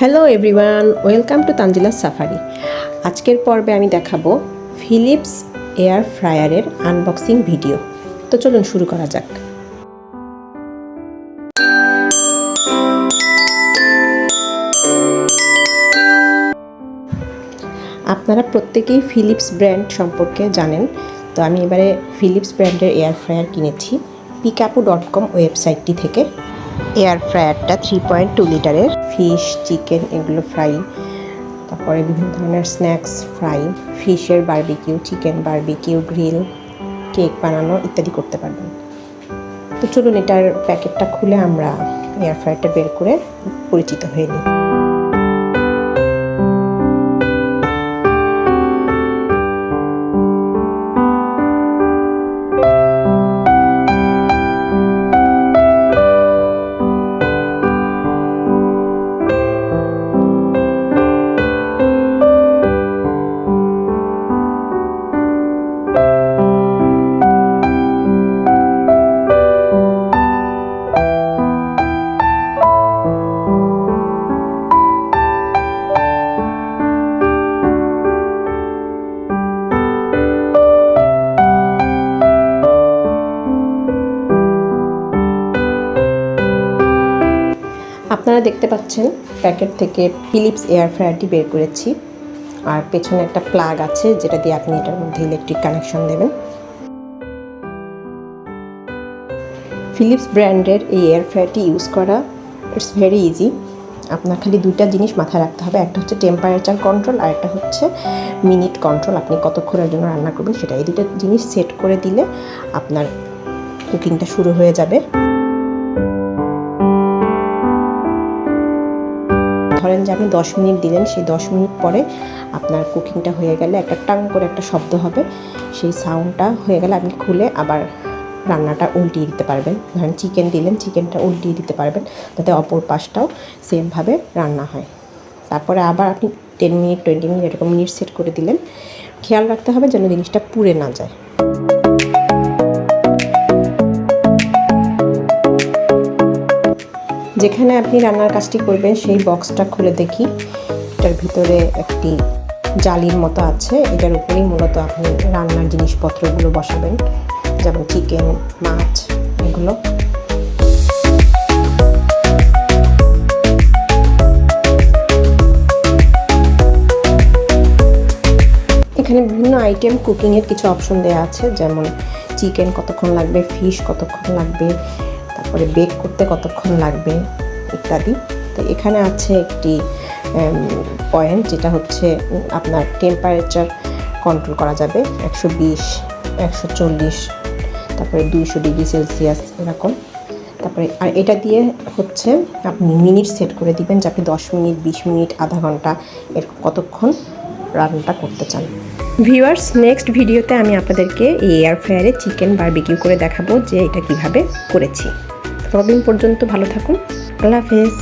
Hello everyone, welcome to Tanjila Safari. আজকের পর্বে আমি দেখাবো ফিলিপস এয়ার ফ্রায়ারের আনবক্সিং ভিডিও। তো চলুন শুরু করা যাক। আপনারা প্রত্যেকেই ফিলিপস ব্র্যান্ড সম্পর্কে জানেন। তো আমি এবারে ফিলিপস ব্র্যান্ডের এয়ার ফ্রায়ার কিনেছি picapo.com ওয়েবসাইটটি থেকে। এয়ার ফ্রায়ারটা 3.2 লিটারের। ফিশ, চিকেন এগুলো ফ্রাই, তারপরে বিভিন্ন ধরনের স্ন্যাক্স ফ্রাই, ফিশের barbecue, chicken barbecue, grill, cake বানানো ইত্যাদি করতে পারবেন। তো চলুন এটার প্যাকেটটা খুলে আমরা এয়ার ফ্রায়ারটা বের করে পরিচিত হয়ে নিই। আপনারা দেখতে পাচ্ছেন প্যাকেট থেকে ফিলিপস এয়ার ফ্রায়ারটি বের করেছি, আর পেছনে একটা প্লাগ আছে যেটা দিয়ে আপনি এটার মধ্যে ইলেকট্রিক কানেকশন দেবেন। ফিলিপস ব্র্যান্ডের এই এয়ার ফ্রায়ারটি ইউজ করা ইটস ভেরি ইজি। আপনার খালি দুইটা জিনিস মাথায় রাখতে হবে, একটা হচ্ছে টেম্পারেচার কন্ট্রোল আর একটা হচ্ছে মিনিট কন্ট্রোল। আপনি কতক্ষণের জন্য রান্না করবেন সেটা, এই দুটো জিনিস সেট করে দিলে আপনার কুকিংটা শুরু হয়ে যাবে। ধরেন যে আপনি 10 মিনিট দিলেন, সেই 10 মিনিট পরে আপনার কুকিংটা হয়ে গেলে একটা টাং করে একটা শব্দ হবে, সেই সাউন্ডটা হয়ে গেলে আপনি খুলে আবার রান্নাটা উল্টিয়ে দিতে পারবেন। ধরেন চিকেন দিলেন, চিকেনটা উল্টিয়ে দিতে পারবেন যাতে অপর পাশটাও সেমভাবে রান্না হয়। তারপরে আবার আপনি 10 মিনিট 20 মিনিট এরকম মিনিট সেট করে দিলেন। খেয়াল রাখতে হবে যেন জিনিসটা পুড়ে না যায়। যেখানে আপনি রান্নার কাজটি করবেন সেই বক্সটা খুলে দেখি, এটার ভিতরে একটি জালির মতো আছে। এটার উপরেই মূলত আপনি রান্নার জিনিসপত্রগুলো বসাবেন, যেমন চিকেন, মাছ এগুলো। এখানে বিভিন্ন আইটেম কুকিংয়ের কিছু অপশন দেওয়া আছে, যেমন চিকেন কতক্ষণ লাগবে, ফিশ কতক্ষণ লাগবে, তারপরে বেক করতে কতক্ষণ লাগবে ইত্যাদি। তো এখানে আছে একটি পয়েন্ট যেটা হচ্ছে আপনার টেম্পারেচার কন্ট্রোল করা যাবে, 120, 140, তারপরে 200 ডিগ্রি সেলসিয়াস এরকম। তারপরে আর এটা দিয়ে হচ্ছে আপনি মিনিট সেট করে দিবেন যে আপনি 10 মিনিট, 20 মিনিট, আধা ঘন্টা এরকম কতক্ষণ রান্নাটা করতে চান। ভিউয়ার্স, নেক্সট ভিডিওতে আমি আপনাদেরকে এই এয়ার ফ্রায়ারে চিকেন বারবিকিউ করে দেখাবো যে এটা কিভাবে করেছি। ততদিন পর্যন্ত ভালো থাকুন। আল্লাহ হাফেজ।